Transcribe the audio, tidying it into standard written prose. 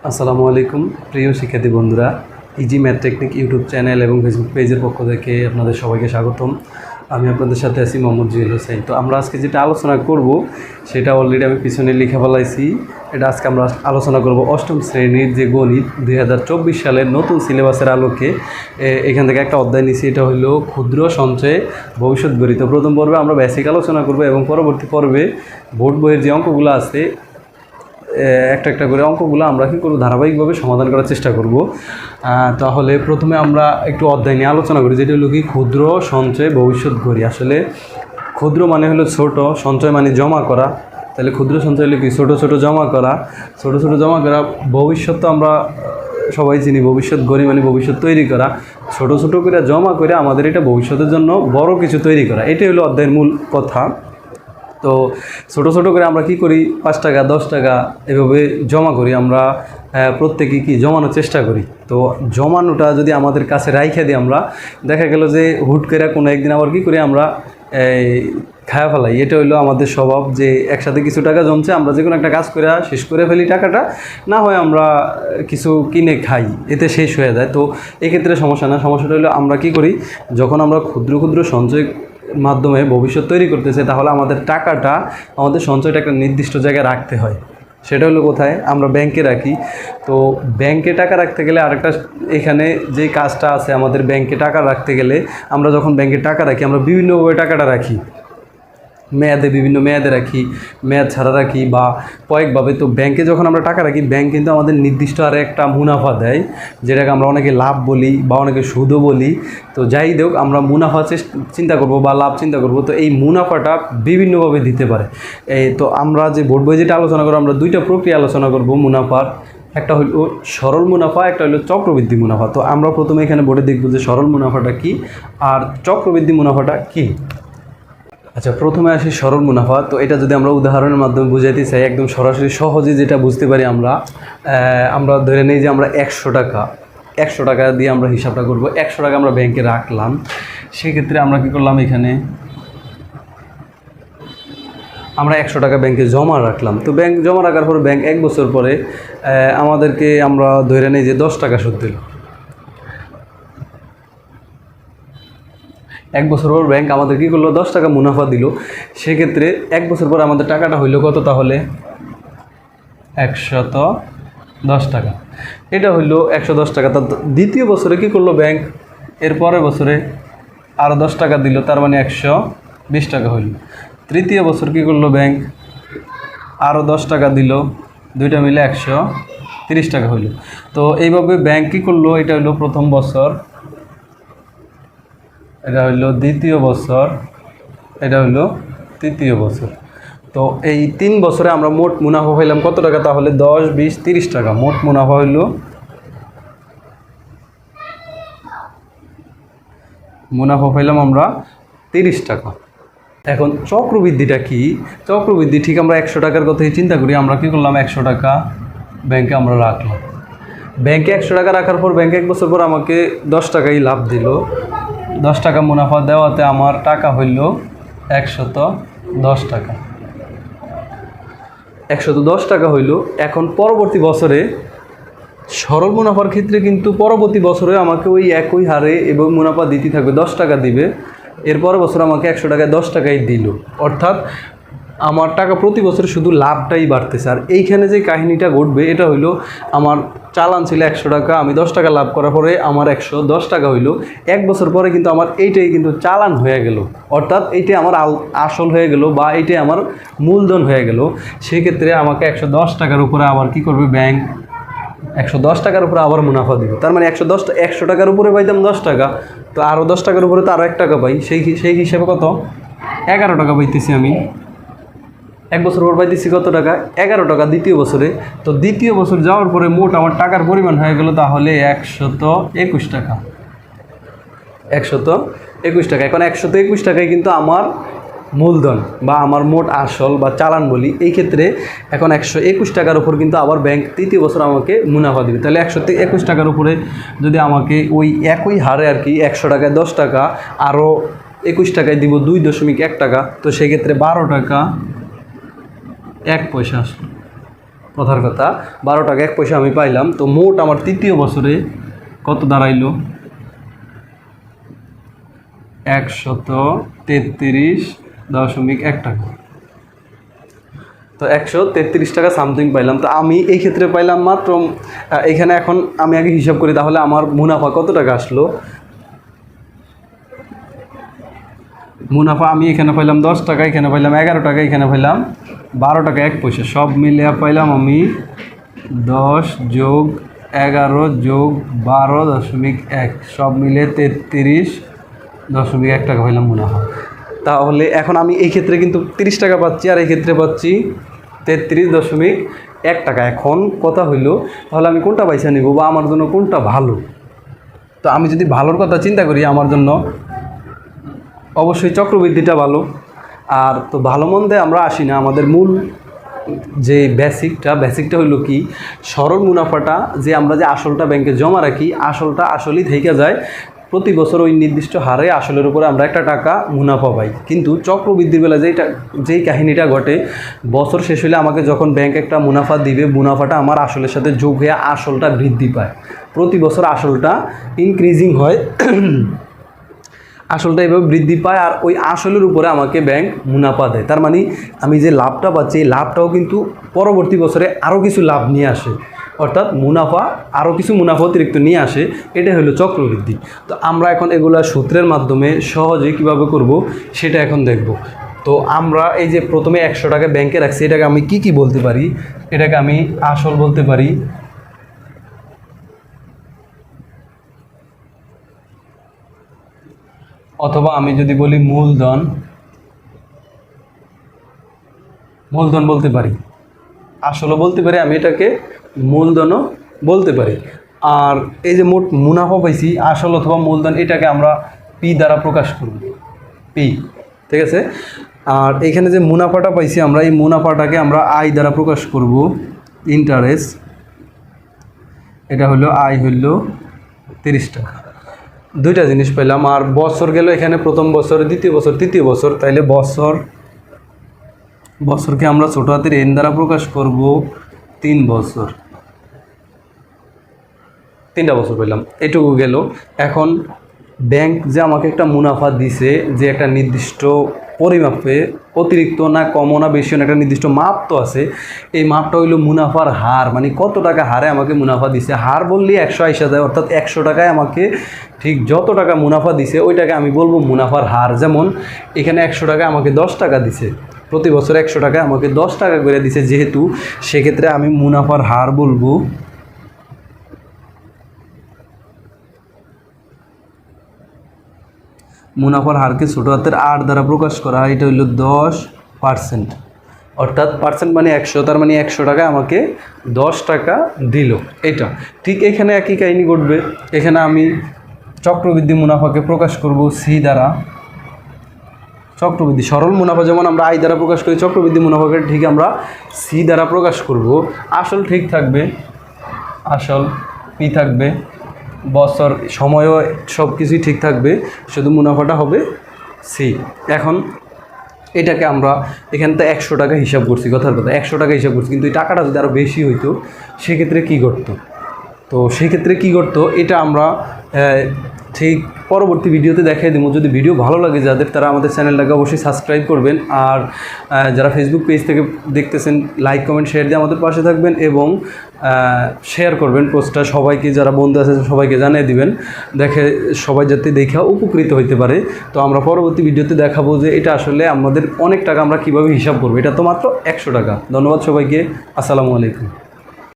আসসালামু আলাইকুম প্রিয় শিক্ষার্থী বন্ধুরা, easy math technique YouTube channel এবং ফেসবুক পেজের পক্ষ থেকে আপনাদের সবাইকে স্বাগতম। আমি আপনাদের সাথে আছি মোহাম্মদ জুয়েল হোসেন। তো আমরা আজকে যেটা আলোচনা করব সেটা অলরেডি আমি পিছনে লিখে ফেলাইছি। এটা আজকে আমরা আলোচনা করব অষ্টম শ্রেণীর যে গণিত 2024 সালের নতুন সিলেবাসের আলোকে। এখান থেকে একটা অধ্যায় নিছি, এটা হলো ক্ষুদ্র সঞ্চয়ে ভবিষ্যৎ গড়ি। তো প্রথম পর্বে আমরা বেসিক আলোচনা করব এবং পরবর্তী পর্বে বোর্ড বইয়ের যে অঙ্কগুলো আছে একটা একটা করে অঙ্কগুলো আমরা কী করব, ধারাবাহিকভাবে সমাধান করার চেষ্টা করব। তাহলে প্রথমে আমরা একটু অধ্যায় নিয়ে আলোচনা করি, যেটা হলো কি ক্ষুদ্র সঞ্চয় ভবিষ্যৎ গড়ি। আসলে ক্ষুদ্র মানে হলো ছোট, সঞ্চয় মানে জমা করা। তাহলে ক্ষুদ্র সঞ্চয় হলো কি ছোট ছোট জমা করা, ছোট ছোট জমা করা। ভবিষ্যৎ তো আমরা সবাই চিনি, ভবিষ্যৎ গড়ি মানে ভবিষ্যৎ তৈরি করা। ছোট ছোট করে জমা করে আমাদের এটা ভবিষ্যতের জন্য বড় কিছু তৈরি করা, এটাই হলো অধ্যায়ের মূল কথা। তো ছোটো ছোটো করে আমরা কি করি, 5 টাকা 10 টাকা এভাবে জমা করি। আমরা প্রত্যেকে কি জমানোর চেষ্টা করি। তো জমানোটা যদি আমাদের কাছে রাইখে দিই, আমরা দেখা গেল যে হুট করে কোনো একদিন আবার কী করি, আমরা খায়া ফেলাই। এটা হইলো আমাদের স্বভাব, যে একসাথে কিছু টাকা জমছে, আমরা যে কোনো একটা কাজ করে শেষ করে ফেলি টাকাটা, না হয় আমরা কিছু কিনে খাই, এতে শেষ হয়ে যায়। তো এক্ষেত্রে সমস্যা না, সমস্যাটা হলো আমরা কি করি, যখন আমরা ক্ষুদ্র ক্ষুদ্র সঞ্চয় মাধ্যমে ভবিষ্যৎ তৈরি করতেছে, তাহলে আমাদের টাকাটা, আমাদের সঞ্চয়টা একটা নির্দিষ্ট জায়গায় রাখতে হয়। সেটা হলো কোথায়, আমরা ব্যাংকে রাখি। তো ব্যাংকে টাকা রাখতে গেলে আরেকটা, এখানে যে কাজটা আছে আমাদের, ব্যাংকে টাকা রাখতে গেলে আমরা যখন ব্যাংকে টাকা রাখি, আমরা বিভিন্নভাবে টাকাটা রাখি। মেয়াদে, বিভিন্ন মেয়াদে রাখি, মেয়াদ ছাড়া রাখি বা কয়েকভাবে। তো ব্যাংকে যখন আমরা টাকা রাখি, ব্যাংক কিন্তু আমাদের নির্দিষ্ট আরে একটা মুনাফা দেয়, যেটাকে আমরা অনেকে লাভ বলি বা অনেকে সুদও বলি। তো যাই হোক, আমরা মুনাফা চিন্তা করব বা লাভ চিন্তা করব। তো এই মুনাফাটা বিভিন্নভাবে দিতে পারে। তো আমরা যে বোর্ড বই যেটা আলোচনা করবো, আমরা দুইটা প্রক্রিয়া আলোচনা করব মুনাফার। একটা হলো সরল মুনাফা, একটা হলো চক্রবৃদ্ধি মুনাফা। তো আমরা প্রথমে এখানে বোর্ডে দেখব যে সরল মুনাফাটা কী আর চক্রবৃদ্ধি মুনাফাটা কী। আচ্ছা, প্রথমে আসি সরল মুনাফা। তো এটা যদি আমরা উদাহরণের মাধ্যমে বুঝাইতে চাই, একদম সরাসরি সহজে যেটা বুঝতে পারি, আমরা ধরে নিই যে আমরা 100 টাকা দিয়ে আমরা হিসাবটা করব। 100 টাকা আমরা ব্যাংকে রাখলাম। সেক্ষেত্রে আমরা কী করলাম, এখানে আমরা 100 টাকা ব্যাংকে জমা রাখলাম। তো ব্যাংক জমা রাখার পর ব্যাংক 1 বছর পরে আমাদেরকে, আমরা ধরে নিই যে 10 টাকা সুদ দিল। 1 বছর পর ব্যাংক আমাদের কী করলো, 10 টাকা মুনাফা দিল। সেক্ষেত্রে 1 বছর পর আমাদের টাকাটা হইল কত, তাহলে 110 টাকা। এটা হইল 110 টাকা। তার দ্বিতীয় বছরে কী করলো ব্যাংক, এর পরের বছরে আরও 10 টাকা দিল, তার মানে 120 টাকা হইল। তৃতীয় বছর কী করলো ব্যাংক, আরও 10 টাকা দিল, দুইটা মিলে 130 টাকা হইল। তো এইভাবে ব্যাংক কী করলো, এটা হইল প্রথম বছর, এটা হইল দ্বিতীয় বছর, এটা হইল তৃতীয় বছর। তো এই 3 বছরে আমরা মোট মুনাফা পাইলাম কত টাকা, তাহলে 10, 20, 30 টাকা। মোট মুনাফা হইল, মুনাফা পাইলাম আমরা 30 টাকা। এখন চক্রবৃদ্ধিটা কি, চক্রবৃদ্ধি ঠিক আমরা 100 টাকার কথাই চিন্তা করি। আমরা কী করলাম, 100 টাকা ব্যাংকে আমরা রাখলাম। ব্যাংকে 100 টাকা রাখার পর ব্যাংকে 1 বছর পর আমাকে 10 টাকাই লাভ দিল। 10 টাকা মুনাফা দেওয়াতে আমার টাকা হইল 110 টাকা। 110 টাকা হইল। এখন পরবর্তী বছরে সরল মুনাফার ক্ষেত্রে কিন্তু পরবর্তী বছরে আমাকে ওই একই হারে এবং মুনাফা দিতে থাকবে, 10 টাকা দিবে। এর পরের বছর আমাকে 100 টাকায় 10 টাকাই দিল। অর্থাৎ আমার টাকা প্রতি বছর শুধু লাভটাই বাড়তেছে। আর এইখানে যে কাহিনীটা ঘটবে, এটা হইলো, আমার চালান ছিল 100 টাকা, আমি 10 টাকা লাভ করার পরে আমার 110 টাকা হইলো। 1 বছর পরে কিন্তু আমার এইটাই কিন্তু চালান হয়ে গেল, অর্থাৎ এইটাই আমার আসল হয়ে গেল বা এইটাই আমার মূলধন হয়ে গেল। সেক্ষেত্রে আমাকে 110 টাকার উপরে আবার কি করবে ব্যাংক, 110 টাকার উপরে আবার মুনাফা দিবে। তার মানে 100 টাকার উপরে পাইতাম 10 টাকা, তো আরও 10 টাকার উপরে তো আরও 1 টাকা পাই। সেই হিসাবে কত, 11 টাকা পাইতেছি আমি। 1 বছর পর পাইতেছি কত টাকা, 11 টাকা দ্বিতীয় বছরে। তো দ্বিতীয় বছর যাওয়ার পরে মোট আমার টাকার পরিমাণ হয়ে গেল তাহলে 121 টাকা। 121 টাকা। এখন 121 টাকায় কিন্তু আমার মূলধন বা আমার মোট আসল বা চালান বলি। এই ক্ষেত্রে এখন 121 টাকার উপর কিন্তু আবার ব্যাংক তৃতীয় বছর আমাকে মুনাফা দেবে। তাহলে 121 টাকার উপরে যদি আমাকে ওই একই হারে আর কি, 100 টাকায় 10 টাকা, আরও 21 টাকায় দিব 2.1 টাকা। তো সেক্ষেত্রে 12 টাকা 1 পয়সা আসলো। কথার কথা 12 টাকা 1 পয়সা আমি পাইলাম। তো মোট আমার তৃতীয় বছরে কত দাঁড়াইলো 133.1 টাকা। তো 133 টাকা সামথিং পাইলাম। তো আমি এই ক্ষেত্রে পাইলাম মাত্র এখানে এখন আমি আগে হিসাব করি, তাহলে আমার মুনাফা কত টাকা আসলো। মুনাফা আমি এখানে পাইলাম 10 টাকা, এখানে পাইলাম 11 টাকা, এখানে পাইলাম 12 টাকা 1 পয়সা। সব মিলিয়ে পাইলাম আমি 10 যোগ 11 যোগ 12.1, সব মিলিয়ে 33.1 টাকা পাইলাম মুনাফা। তাহলে এখন আমি এই ক্ষেত্রে কিন্তু 30 টাকা পাচ্ছি, আর এই ক্ষেত্রে পাচ্ছি 33.1 টাকা। এখন কথা হইল তাহলে আমি কোনটা পয়সা নিব বা আমার জন্য কোনটা ভালো। তো আমি যদি ভালোর কথা চিন্তা করি, আমার জন্য অবশ্যই চক্রবৃদ্ধিটা ভালো। আর তো ভালো মন্দে আমরা আসি না, আমাদের মূল যে বেসিকটা হইলো কি, সরল মুনাফাটা যে আমরা যে আসলটা ব্যাংকে জমা রাখি, আসলটা আসলেই থেকে যায়। প্রতি বছর ওই নির্দিষ্ট হারে আসলের উপরে আমরা একটা টাকা মুনাফা পাই। কিন্তু চক্রবৃদ্ধির বেলা যেই কাহিনীটা ঘটে, বছর শেষ হলে আমাকে যখন ব্যাংক একটা মুনাফা দিবে, মুনাফাটা আমার আসলের সাথে যোগ হয়ে আসলটা বৃদ্ধি পায়। প্রতি বছর আসলটা ইনক্রিজিং হয়, আসলটা এভাবে বৃদ্ধি পায়, আর ওই আসলের উপরে আমাকে ব্যাংক মুনাফা দেয়। তার মানে আমি যে লাভটা পাচ্ছি, এই লাভটাও কিন্তু পরবর্তী বছরে আরও কিছু লাভ নিয়ে আসে, অর্থাৎ আরও কিছু মুনাফা অতিরিক্ত নিয়ে আসে। এটাই হলো চক্রবৃদ্ধি। তো আমরা এখন এগুলা সূত্রের মাধ্যমে সহজে কিভাবে করব সেটা এখন দেখব। তো আমরা এই যে প্রথমে 100 টাকা ব্যাংকে রাখছি, এটাকে আমি কি বলতে পারি, এটাকে আমি আসল বলতে পারি, অথবা আমি যদি বলি মূলধন বলতে পারি, আসলও বলতে পারি, আমি এটাকে মূলধনও বলতে পারি। আর এই যে মোট মুনাফা পাইছি, আসল অথবা মূলধন, এটাকে আমরা পি দ্বারা প্রকাশ করব, পি, ঠিক আছে। আর এখানে যে মুনাফাটা পাইছি আমরা, এই মুনাফাটাকে আমরা আই দ্বারা প্রকাশ করব, ইন্টারেস্ট। এটা হলো আই, হইল 30 টাকা। দুইটা জিনিস পেলাম। আর বছর গেল এখানে, প্রথম বছর, দ্বিতীয় বছর, তৃতীয় বছর। তাইলে বছরকে আমরা ছোট হাতের এন দ্বারা প্রকাশ করব, 3 বছর, 3টা বছর পেলাম। এটুকু গেল। এখন ব্যাংক যে আমাকে একটা মুনাফা দিছে, যে একটা নির্দিষ্ট পরিমাপে, অতিরিক্ত না কমও না বেশিও না, একটা নির্দিষ্ট মাপ তো আছে। এই মাপটা হইল মুনাফার হার, মানে কত টাকা হারে আমাকে মুনাফা দিছে। হার বললেই 180 যায়, অর্থাৎ 100 টাকায় আমাকে ঠিক যত টাকা মুনাফা দিছে ওইটাকে আমি বলবো মুনাফার হার। যেমন এখানে 100 টাকা আমাকে 10 টাকা দিছে, প্রতি বছর 100 টাকা আমাকে 10 টাকা করে দিছে, যেহেতু সেক্ষেত্রে আমি মুনাফার হার বলবো মুনাফার হারকে ছোটো হাতের আর দ্বারা প্রকাশ করা, এটা হইল 10%। অর্থাৎ পার্সেন্ট মানে 100, তার মানে 100 টাকা আমাকে 10 টাকা দিল। এটা ঠিক এখানে একই কাহিনী ঘটবে। এখানে আমি চক্রবৃদ্ধি মুনাফাকে প্রকাশ করব সি দ্বারা। চক্রবৃদ্ধি সরল মুনাফা যেমন আমরা আই দ্বারা প্রকাশ করি, চক্রবৃদ্ধি মুনাফাকে ঠিক আমরা সি দ্বারা প্রকাশ করব। আসল ঠিক থাকবে, আসল পি থাকবে, বছর সময়ও সব কিছুই ঠিক থাকবে, শুধু মুনাফাটা হবে সি। এখন এটাকে আমরা এখান থেকে 100 টাকা হিসাব করছি, কথার কথা 100 টাকা হিসাব করছি, কিন্তু এই টাকাটা যদি আরও বেশি হইতো সেক্ষেত্রে কী করতো? তো সেক্ষেত্রে কী করতো এটা আমরা ঠিক পরবর্তী ভিডিওতে দেখাই দেবো। যদি ভিডিও ভালো লাগে যাদের, তারা আমাদের চ্যানেলটাকে অবশ্যই সাবস্ক্রাইব করবেন। আর যারা ফেসবুক পেজ থেকে দেখতেছেন, লাইক কমেন্ট শেয়ার দিয়ে আমাদের পাশে থাকবেন এবং শেয়ার করবেন পোস্টটা, সবাইকে যারা বন্ধু আছে সবাইকে জানিয়ে দিবেন, সবাই যাতে দেখে উপকৃত হইতে পারে। তো আমরা পরবর্তী ভিডিওতে দেখাবো যে এটা আসলে আমাদের অনেক টাকা আমরা কীভাবে হিসাব করবো। এটা তো মাত্র 100 টাকা। ধন্যবাদ সবাইকে, আসসালামু আলাইকুম।